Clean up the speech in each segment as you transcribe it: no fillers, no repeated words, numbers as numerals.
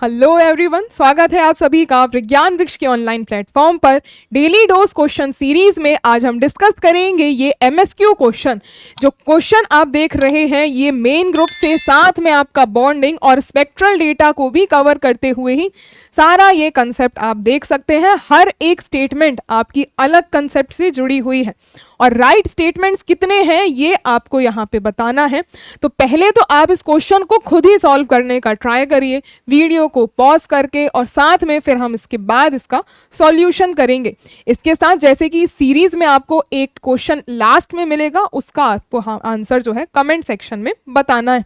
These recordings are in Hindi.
हेलो एवरीवन, स्वागत है आप सभी का विज्ञान वृक्ष के ऑनलाइन प्लेटफॉर्म पर डेली डोज क्वेश्चन सीरीज में। आज हम डिस्कस करेंगे ये एमएसक्यू क्वेश्चन। जो क्वेश्चन आप देख रहे हैं ये मेन ग्रुप से साथ में आपका बॉन्डिंग और स्पेक्ट्रल डेटा को भी कवर करते हुए ही सारा ये कंसेप्ट आप देख सकते हैं। हर एक स्टेटमेंट आपकी अलग कंसेप्ट से जुड़ी हुई है और राइट स्टेटमेंट्स कितने हैं ये आपको यहाँ पे बताना है। तो पहले तो आप इस क्वेश्चन को खुद ही सॉल्व करने का ट्राई करिए वीडियो को पॉज करके, और साथ में फिर हम इसके बाद इसका सॉल्यूशन करेंगे। इसके साथ जैसे कि इस सीरीज में आपको एक क्वेश्चन लास्ट में मिलेगा, उसका आपको आंसर जो है कमेंट सेक्शन में बताना है।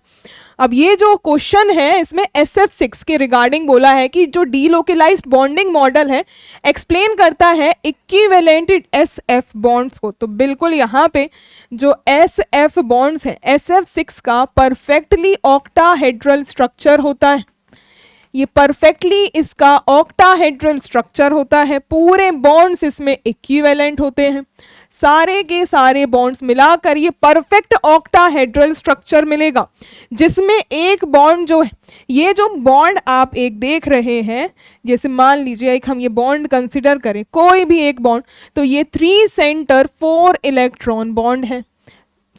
अब ये जो क्वेश्चन है इसमें SF6 के रिगार्डिंग बोला है कि जो डीलोकलाइज्ड बॉन्डिंग मॉडल है एक्सप्लेन करता है इक्विवेलेंट SF बॉन्ड्स को। तो बिल्कुल यहाँ पे जो SF बॉन्ड्स हैं SF6 का परफेक्टली ऑक्टाहेड्रल स्ट्रक्चर होता है। ये परफेक्टली इसका ऑक्टाहेड्रल स्ट्रक्चर होता है। पूरे बॉन्ड्स इसमें इक्विवेलेंट होते हैं, सारे के सारे बॉन्ड्स मिलाकर ये परफेक्ट ऑक्टाहेड्रल स्ट्रक्चर मिलेगा, जिसमें एक बॉन्ड जो है, ये जो बॉन्ड आप एक देख रहे हैं, जैसे मान लीजिए एक हम ये बॉन्ड कंसिडर करें, कोई भी एक बॉन्ड, तो ये 3 सेंटर 4 इलेक्ट्रॉन बॉन्ड है।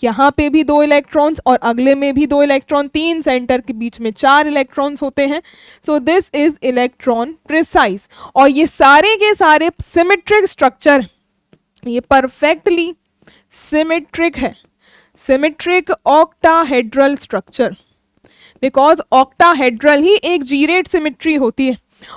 यहाँ पे भी 2 इलेक्ट्रॉन्स और अगले में भी 2 इलेक्ट्रॉन, 3 सेंटर के बीच में 4 इलेक्ट्रॉन्स होते हैं। So this is electron precise, और ये सारे के सारे सिमेट्रिक स्ट्रक्चर, ये परफेक्टली सिमेट्रिक है, symmetric octahedral structure, because octahedral ही एक जीरेट सिमेट्री होती है।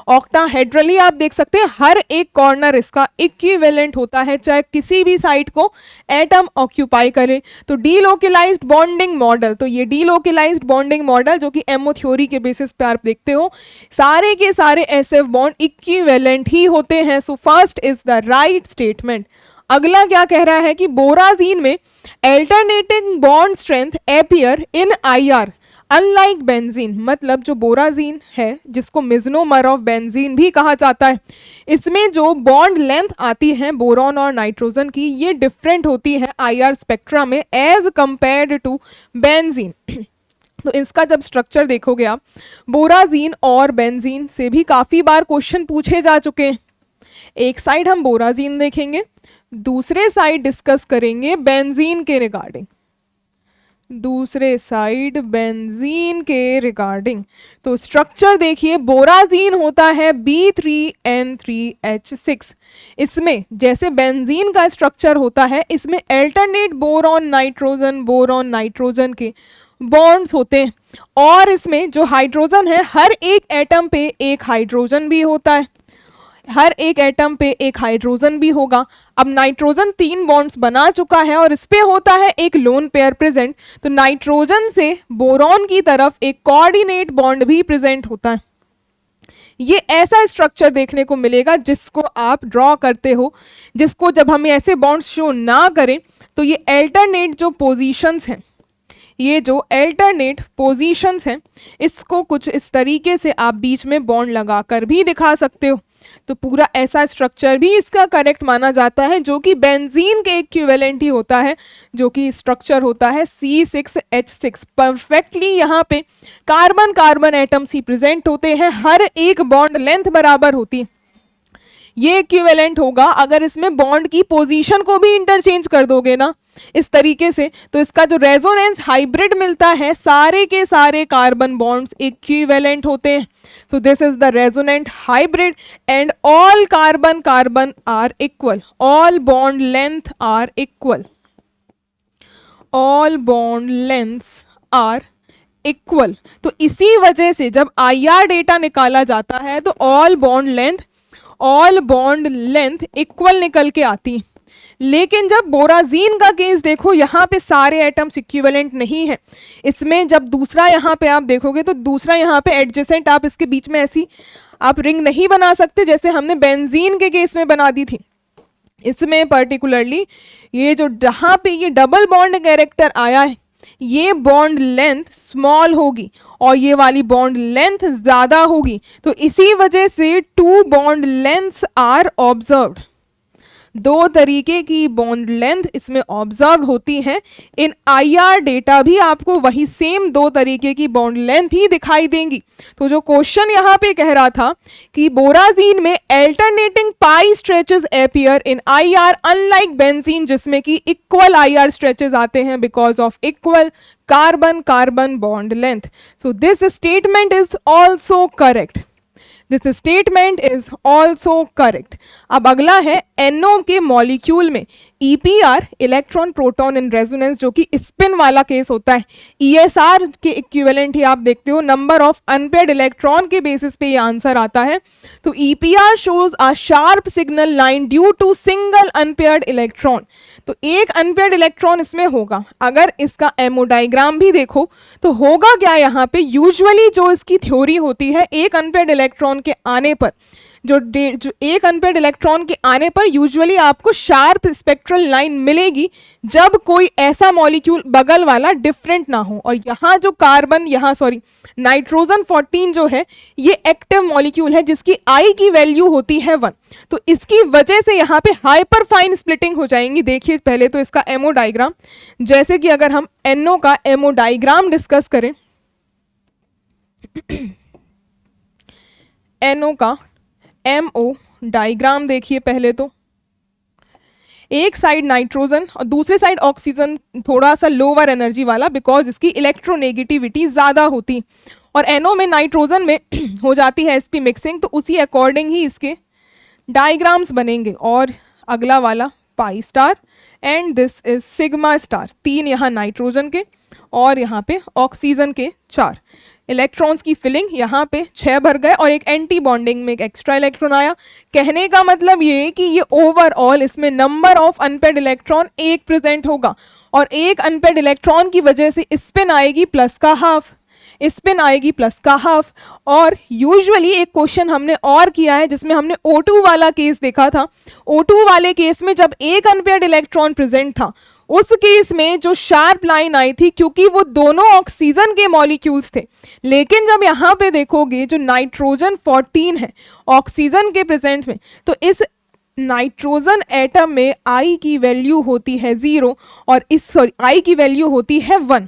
ऑक्टाहेड्रली आप देख सकते हैं हर एक कॉर्नर इसका इक्विवेलेंट होता है, चाहे किसी भी साइड को एटम ऑक्यूपाई करे। तो डीलोकलाइज्ड बॉन्डिंग मॉडल, तो ये डीलोकलाइज्ड बॉन्डिंग मॉडल जो कि एमओ थ्योरी के बेसिस पे आप देखते हो, सारे के सारे SF बॉन्ड इक्विवेलेंट ही होते हैं। So first is the right statement. अगला क्या कह रहा है कि बोराजीन में alternating bond strength appear in IR unlike benzene. मतलब जो बोराजीन है, जिसको मिज़नोमर ऑफ बेंजीन भी कहा जाता है, इसमें जो बॉन्ड लेंथ आती है बोरॉन और नाइट्रोजन की, ये डिफरेंट होती है IR स्पेक्ट्रा में एज कंपेयर्ड टू बेंजीन। तो इसका जब स्ट्रक्चर देखोगे आप, बोराजीन और बेंजीन से भी काफ़ी बार क्वेश्चन पूछे जा चुके हैं। एक साइड हम बोराजीन देखेंगे, दूसरे साइड डिस्कस करेंगे बेंजीन के रिगार्डिंग, दूसरे साइड बेंजीन के रिगार्डिंग। तो स्ट्रक्चर देखिए, बोराजीन होता है B3N3H6। इसमें जैसे बेंजीन का स्ट्रक्चर होता है, इसमें अल्टरनेट बोरॉन नाइट्रोजन के बॉन्ड्स होते हैं, और इसमें जो हाइड्रोजन है, हर एक एटम पे एक हाइड्रोजन भी होता है, हर एक एटम पे एक हाइड्रोजन भी होगा। अब नाइट्रोजन 3 बॉन्ड्स बना चुका है और इस पे होता है एक लोन पेयर प्रेजेंट, तो नाइट्रोजन से बोरॉन की तरफ एक कोऑर्डिनेट बॉन्ड भी प्रेजेंट होता है। ये ऐसा स्ट्रक्चर देखने को मिलेगा जिसको आप ड्रॉ करते हो, जिसको जब हम ऐसे बॉन्ड्स शो ना करें तो ये अल्टरनेट जो पोजीशंस हैं, ये जो अल्टरनेट पोजीशंस हैं, इसको कुछ इस तरीके से आप बीच में बॉन्ड लगाकर भी दिखा सकते हो। तो पूरा ऐसा स्ट्रक्चर भी इसका करेक्ट माना जाता है, जो कि बेंजीन के इक्विवेलेंट ही होता है, जो कि स्ट्रक्चर होता है C6H6। परफेक्टली यहाँ पे कार्बन कार्बन एटम्स ही प्रेजेंट होते हैं, हर एक बॉन्ड लेंथ बराबर होती है, ये इक्विवेलेंट होगा। अगर इसमें बॉन्ड की पोजीशन को भी इंटरचेंज कर दोगे ना इस तरीके से, तो इसका जो रेजोनेंस हाइब्रिड मिलता है, सारे के सारे कार्बन बॉन्ड्स इक्विवेलेंट होते हैं। So this is the resonant hybrid and all carbon carbon are equal, all bond length are equal, all bond lengths are equal. तो इसी वजह से जब IR डेटा निकाला जाता है तो ऑल बॉन्ड लेंथ इक्वल निकल के आती है। लेकिन जब बोराजीन का केस देखो, यहाँ पे सारे एटम्स इक्विवेलेंट नहीं है। इसमें जब दूसरा यहाँ पे आप देखोगे तो दूसरा यहाँ पे एडजेसेंट, आप इसके बीच में ऐसी आप रिंग नहीं बना सकते जैसे हमने बेंजीन के केस में बना दी थी। इसमें पर्टिकुलरली ये जो जहाँ पे ये डबल बॉन्ड कैरेक्टर आया है, ये बॉन्ड लेंथ स्मॉल होगी और ये वाली बॉन्ड लेंथ ज्यादा होगी। तो इसी वजह से 2 बॉन्ड लेंथ्स आर ऑब्जर्व्ड, दो तरीके की बॉन्ड लेंथ इसमें ऑब्जर्व होती हैं। इन आईआर डेटा भी आपको वही सेम दो तरीके की बॉन्ड लेंथ ही दिखाई देंगी। तो जो क्वेश्चन यहाँ पे कह रहा था कि बोराजीन में alternating pi stretches appear in IR unlike benzene, जिसमें कि इक्वल आईआर स्ट्रेचेस आते हैं because of equal carbon carbon bond length. So this statement is also correct. This statement is also correct. अब अगला है NO के मॉलिक्यूल में EPR electron proton in resonance, जो कि स्पिन वाला केस होता है। ESR के इक्विवेलेंट ही आप देखते हो, नंबर ऑफ अनपेयर्ड इलेक्ट्रॉन के बेसिस पे ये आंसर आता है। तो EPR shows a sharp signal line due to single unpaired electron. तो एक अनपेयर्ड इलेक्ट्रॉन इसमें होगा। अगर इसका एमओ डायग्राम भी देखो तो होगा क्या, यहाँ पे यूजुअली जो इसकी थ्योरी होती है, एक अनपेयर्ड इलेक्ट्रॉन के आने पर जो एक अनपेयर्ड इलेक्ट्रॉन के आने पर यूजुअली आपको शार्प स्पेक्ट्रल लाइन मिलेगी जब कोई ऐसा मॉलिक्यूल बगल वाला डिफरेंट ना हो। और यहाँ जो कार्बन नाइट्रोजन 14 जो है ये एक्टिव मॉलिक्यूल है जिसकी आई की वैल्यू होती है 1। तो इसकी वजह से यहाँ पे हाइपर फाइन स्प्लिटिंग हो जाएंगी। देखिए पहले तो इसका एमओ डायग्राम, जैसे कि अगर हम NO का एमओ डायग्राम डिस्कस करें, NO का MO डायग्राम देखिए पहले तो, एक साइड नाइट्रोजन और दूसरे साइड ऑक्सीजन थोड़ा सा लोअर एनर्जी वाला बिकॉज इसकी इलेक्ट्रोनेगेटिविटी ज़्यादा होती, और NO में नाइट्रोजन में हो जाती है sp मिक्सिंग, तो उसी अकॉर्डिंग ही इसके डायग्राम्स बनेंगे। और अगला वाला pi star and this is sigma star, 3 यहाँ नाइट्रोजन के और यहाँ पे ऑक्सीजन के 4 इलेक्ट्रॉन्स की फिलिंग, यहाँ पे 6 भर गए और एक एंटी बॉन्डिंग में एक एक्स्ट्रा इलेक्ट्रॉन आया। कहने का मतलब ये कि ये ओवरऑल इसमें number of unpaired electron 1 present होगा, और एक अनपेयर्ड इलेक्ट्रॉन की वजह से स्पिन आएगी प्लस का हाफ, स्पिन आएगी प्लस का हाफ। और यूजुअली एक क्वेश्चन हमने और किया है जिसमें हमने O2 वाला केस देखा था। O2 वाले केस में जब एक अनपेयर्ड इलेक्ट्रॉन प्रेजेंट था, उस केस में जो शार्प लाइन आई थी क्योंकि वो दोनों ऑक्सीजन के मॉलिक्यूल्स थे। लेकिन जब यहाँ पे देखोगे जो नाइट्रोजन 14 है ऑक्सीजन के प्रेजेंट में, तो इस नाइट्रोजन एटम में आई की वैल्यू होती है 0 और आई की वैल्यू होती है 1,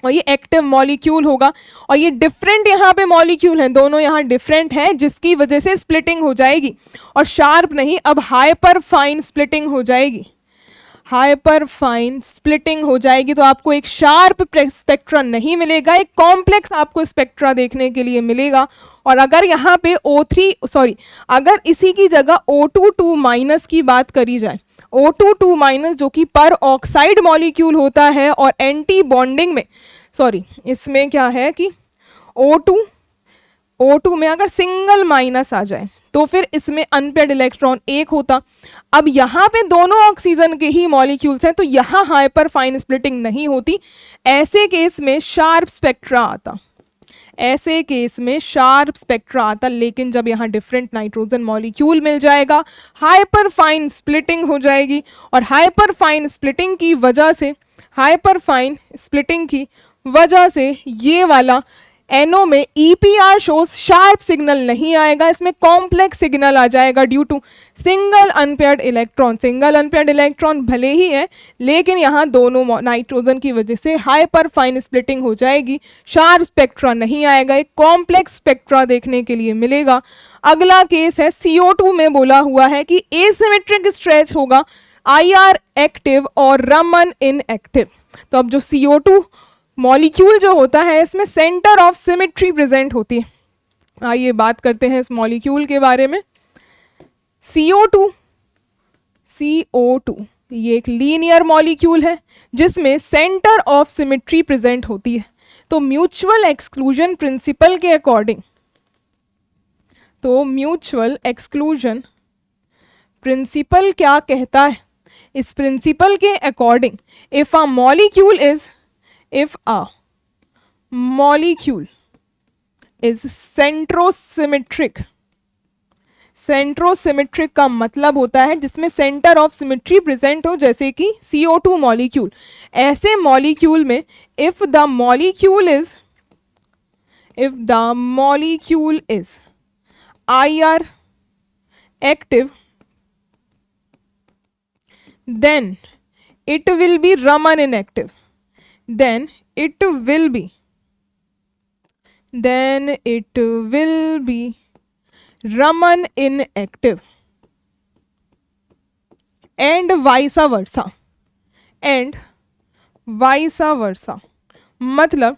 और ये एक्टिव मॉलिक्यूल होगा। और ये डिफरेंट यहाँ पे मॉलिक्यूल हैं, दोनों यहाँ डिफरेंट हैं, जिसकी वजह से स्प्लिटिंग हो जाएगी, और शार्प नहीं अब हाइपर फाइन स्प्लिटिंग हो जाएगी, हाइपर फाइन स्प्लिटिंग हो जाएगी। तो आपको एक शार्प स्पेक्ट्रा नहीं मिलेगा, एक कॉम्प्लेक्स आपको स्पेक्ट्रा देखने के लिए मिलेगा। और अगर यहाँ पे अगर इसी की जगह O22 माइनस की बात करी जाए, O22 माइनस जो कि पर ऑक्साइड मॉलिक्यूल होता है और एंटी बॉन्डिंग में इसमें क्या है कि O2 में अगर सिंगल माइनस आ जाए तो फिर इसमें अनपेयर्ड इलेक्ट्रॉन 1 होता। अब यहाँ पे दोनों ऑक्सीजन के ही मॉलिक्यूल्स हैं तो यहाँ हाइपर फाइन स्प्लिटिंग नहीं होती, ऐसे केस में शार्प स्पेक्ट्रा आता, ऐसे केस में शार्प स्पेक्ट्रा आता। लेकिन जब यहाँ डिफरेंट नाइट्रोजन मॉलिक्यूल मिल जाएगा हाइपर फाइन स्प्लिटिंग हो जाएगी, और हाइपर फाइन स्प्लिटिंग की वजह से ये वाला NO में EPR शोज शार्प सिग्नल नहीं आएगा, इसमें कॉम्प्लेक्स सिग्नल आ जाएगा due to single unpaired electron. Single unpaired electron भले ही है लेकिन यहाँ दोनों नाइट्रोजन की वजह से हाइपर फाइन स्प्लिटिंग हो जाएगी, शार्प स्पेक्ट्रा नहीं आएगा, एक कॉम्प्लेक्स स्पेक्ट्रा देखने के लिए मिलेगा। अगला केस है CO2 में बोला हुआ है कि एसिमेट्रिक स्ट्रेच होगा IR एक्टिव और रमन इनएक्टिव। तो अब जो CO2 मॉलिक्यूल जो होता है इसमें सेंटर ऑफ सिमेट्री प्रेजेंट होती है। आइए बात करते हैं इस मॉलिक्यूल के बारे में। CO2 ये एक लीनियर मॉलिक्यूल है जिसमें सेंटर ऑफ सिमेट्री प्रेजेंट होती है। तो म्यूचुअल एक्सक्लूजन प्रिंसिपल के अकॉर्डिंग, तो म्यूचुअल एक्सक्लूजन प्रिंसिपल क्या कहता है, इस प्रिंसिपल के according if a molecule is सेंट्रोसिमेट्रिक का मतलब होता है जिसमें सेंटर ऑफ सिमेट्री प्रेजेंट हो, जैसे कि CO2 मॉलिक्यूल। ऐसे मॉलिक्यूल में if the molecule is IR active then it will be Raman inactive. Then it will be Raman inactive. And vice versa. मतलब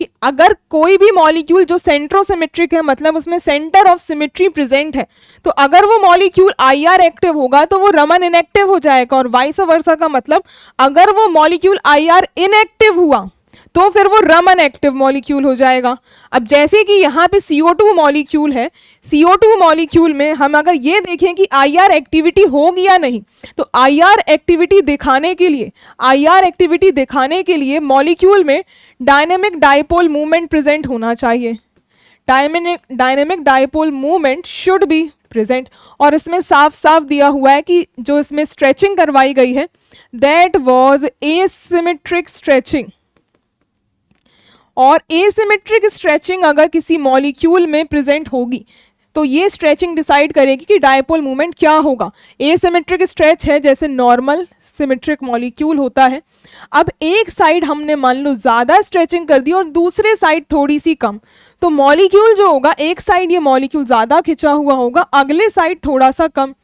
कि अगर कोई भी मॉलिक्यूल जो सेंट्रोसिमेट्रिक है, मतलब उसमें सेंटर ऑफ सिमेट्री प्रेजेंट है, तो अगर वो मॉलिक्यूल IR एक्टिव होगा तो वो रमन इनएक्टिव हो जाएगा। और वाइस वर्सा का मतलब अगर वो मॉलिक्यूल IR इनएक्टिव हुआ तो फिर वो रमन एक्टिव मॉलिक्यूल हो जाएगा। अब जैसे कि यहाँ पे CO2 मॉलिक्यूल है, CO2 मॉलिक्यूल में हम अगर ये देखें कि IR एक्टिविटी होगी या नहीं, तो IR एक्टिविटी दिखाने के लिए मॉलिक्यूल में डायनेमिक डाइपोल मूवमेंट प्रेजेंट होना चाहिए। Dynamic dipole movement should be present. और इसमें साफ साफ दिया हुआ है कि जो इसमें स्ट्रेचिंग करवाई गई है दैट वाज एसिमेट्रिक स्ट्रेचिंग। और एसिमेट्रिक स्ट्रेचिंग अगर किसी मॉलिक्यूल में प्रेजेंट होगी तो ये स्ट्रेचिंग डिसाइड करेगी कि डायपोल मूवमेंट क्या होगा। एसिमेट्रिक स्ट्रेच है जैसे नॉर्मल सिमेट्रिक मॉलिक्यूल होता है। अब एक साइड हमने मान लो ज़्यादा स्ट्रेचिंग कर दी और दूसरे साइड थोड़ी सी कम, तो मॉलिक्यूल जो होगा, एक साइड ये मॉलिक्यूल ज़्यादा खिंचा हुआ होगा, अगले साइड थोड़ा सा कम।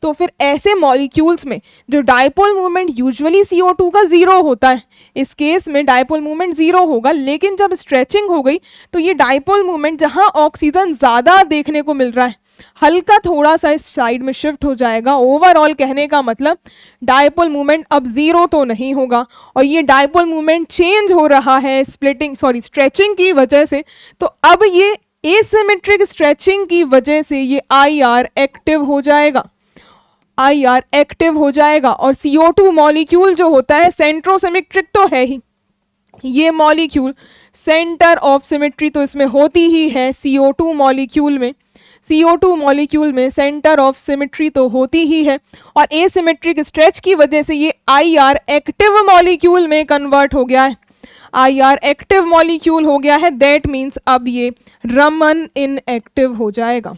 तो फिर ऐसे मॉलिक्यूल्स में जो डायपोल मूवमेंट यूजुअली CO2 का 0 होता है, इस केस में डायपोल मूवमेंट 0 होगा। लेकिन जब स्ट्रेचिंग हो गई तो ये डायपोल मूवमेंट जहां ऑक्सीजन ज़्यादा देखने को मिल रहा है, हल्का थोड़ा सा इस साइड में शिफ्ट हो जाएगा। ओवरऑल कहने का मतलब डायपोल मूवमेंट अब 0 तो नहीं होगा। और ये डायपोल मूवमेंट चेंज हो रहा है स्ट्रेचिंग की वजह से। तो अब ये एसिमेट्रिक स्ट्रेचिंग की वजह से ये IR एक्टिव हो जाएगा। और CO2 मॉलिक्यूल जो होता है सेंट्रोसिमेट्रिक तो है ही, ये मॉलिक्यूल सेंटर ऑफ सिमेट्री तो इसमें होती ही है। CO2 मॉलिक्यूल में सेंटर ऑफ सिमेट्री तो होती ही है। और एसिमेट्रिक स्ट्रेच की वजह से ये IR एक्टिव मॉलिक्यूल में कन्वर्ट हो गया है। IR एक्टिव मॉलिक्यूल हो गया है। दैट मीन्स अब ये रमन इनएक्टिव हो जाएगा।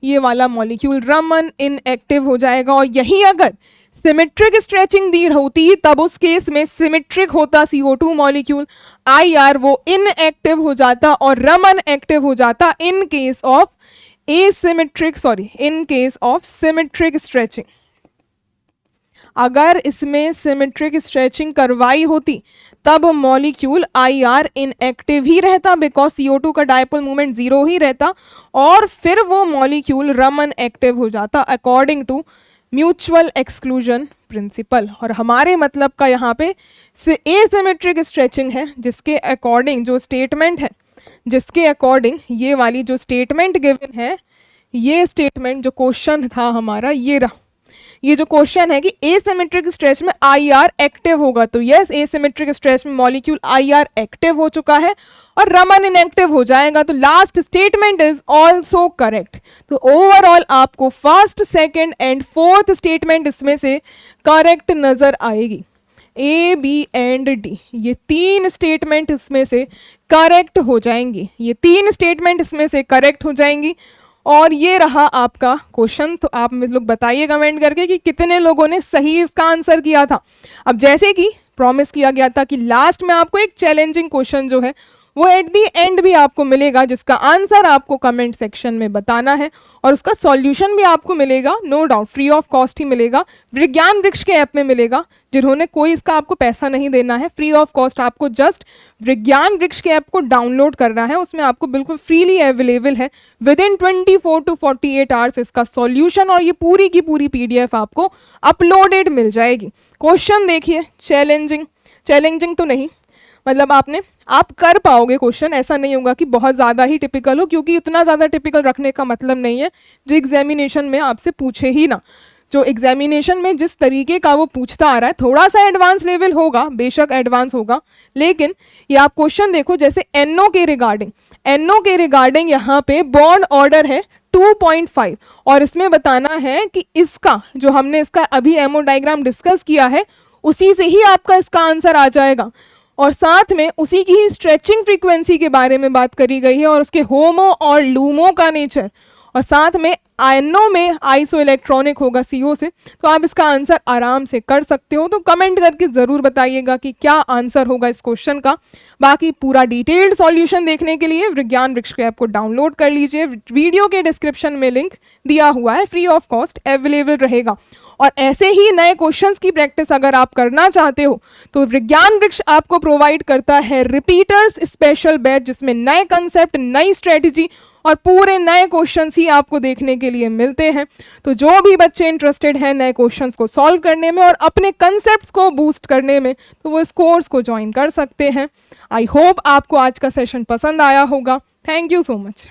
ये वाला मॉलिक्यूल रमन इनएक्टिव हो जाएगा। और यही अगर सिमेट्रिक स्ट्रेचिंग दी होती तब उस केस में सिमेट्रिक होता CO2 मॉलिक्यूल, IR वो इनएक्टिव हो जाता और रमन एक्टिव हो जाता in case of symmetric stretching. अगर इसमें सिमेट्रिक स्ट्रेचिंग करवाई होती तब मॉलिक्यूल IR इनएक्टिव ही रहता, बिकॉज CO2 का डायपोल मूवमेंट 0 ही रहता, और फिर वो मॉलिक्यूल रमन एक्टिव हो जाता according to mutual exclusion principle. और हमारे मतलब का यहाँ पे एसिमेट्रिक स्ट्रेचिंग है, जिसके अकॉर्डिंग जो स्टेटमेंट है, जिसके अकॉर्डिंग ये वाली जो स्टेटमेंट गिवन है, ये स्टेटमेंट जो क्वेश्चन था हमारा ये रहा। ये जो क्वेश्चन है कि एसिमेट्रिक स्ट्रेच में IR एक्टिव होगा, तो यस एसिमेट्रिक स्ट्रेच में मॉलिक्यूल IR एक्टिव हो चुका है और रमन इनएक्टिव हो जाएगा। तो last statement is also correct. तो ओवरऑल आपको first, second and fourth statement इसमें से करेक्ट नजर आएगी। A, B एंड D ये 3 स्टेटमेंट इसमें से करेक्ट हो जाएंगी। और ये रहा आपका क्वेश्चन। तो आप लोग बताइए कमेंट करके कि कितने लोगों ने सही इसका आंसर किया था। अब जैसे कि प्रॉमिस किया गया था कि लास्ट में आपको एक चैलेंजिंग क्वेश्चन जो है वो एट दी एंड भी आपको मिलेगा, जिसका आंसर आपको कमेंट सेक्शन में बताना है और उसका सॉल्यूशन भी आपको मिलेगा, no doubt free of cost ही मिलेगा। विज्ञान वृक्ष के ऐप में मिलेगा, जिन्होंने कोई इसका आपको पैसा नहीं देना है, फ्री ऑफ कॉस्ट। आपको जस्ट विज्ञान वृक्ष के ऐप को डाउनलोड करना है, उसमें आपको बिल्कुल फ्रीली अवेलेबल है। विद इन 24 to 48 आवर्स इसका सॉल्यूशन और ये पूरी की पूरी PDF आपको अपलोडेड मिल जाएगी। क्वेश्चन देखिए, चैलेंजिंग तो नहीं, मतलब आप कर पाओगे क्वेश्चन, ऐसा नहीं होगा कि बहुत ज़्यादा ही टिपिकल हो, क्योंकि इतना ज़्यादा टिपिकल रखने का मतलब नहीं है जो एग्जामिनेशन में आपसे पूछे ही ना। जो एग्जामिनेशन में जिस तरीके का वो पूछता आ रहा है, थोड़ा सा एडवांस लेवल होगा, बेशक एडवांस होगा, लेकिन ये आप क्वेश्चन देखो, जैसे NO के रिगार्डिंग यहाँ पे बॉन्ड ऑर्डर है 2.5 और इसमें बताना है कि इसका जो हमने इसका अभी एमओ डायग्राम डिस्कस किया है उसी से ही आपका इसका आंसर आ जाएगा। और साथ में उसी की ही स्ट्रेचिंग फ्रीक्वेंसी के बारे में बात करी गई है और उसके होमो और लूमो का नेचर, और साथ में आयनों में आइसो इलेक्ट्रॉनिक होगा CO से। तो आप इसका आंसर आराम से कर सकते हो, तो कमेंट करके ज़रूर बताइएगा कि क्या आंसर होगा इस क्वेश्चन का। बाकी पूरा डिटेल्ड सॉल्यूशन देखने के लिए विज्ञान वृक्ष के ऐप को डाउनलोड कर लीजिए। वीडियो के डिस्क्रिप्शन में लिंक दिया हुआ है, फ्री ऑफ कॉस्ट अवेलेबल रहेगा। और ऐसे ही नए क्वेश्चंस की प्रैक्टिस अगर आप करना चाहते हो तो विज्ञान वृक्ष आपको प्रोवाइड करता है रिपीटर्स स्पेशल बैच, जिसमें नए कंसेप्ट, नई स्ट्रेटजी और पूरे नए क्वेश्चंस ही आपको देखने के लिए मिलते हैं। तो जो भी बच्चे इंटरेस्टेड हैं नए क्वेश्चंस को सॉल्व करने में और अपने कंसेप्ट्स को बूस्ट करने में, तो वो इस कोर्स को ज्वाइन कर सकते हैं। आई होप आपको आज का सेशन पसंद आया होगा। Thank you so much.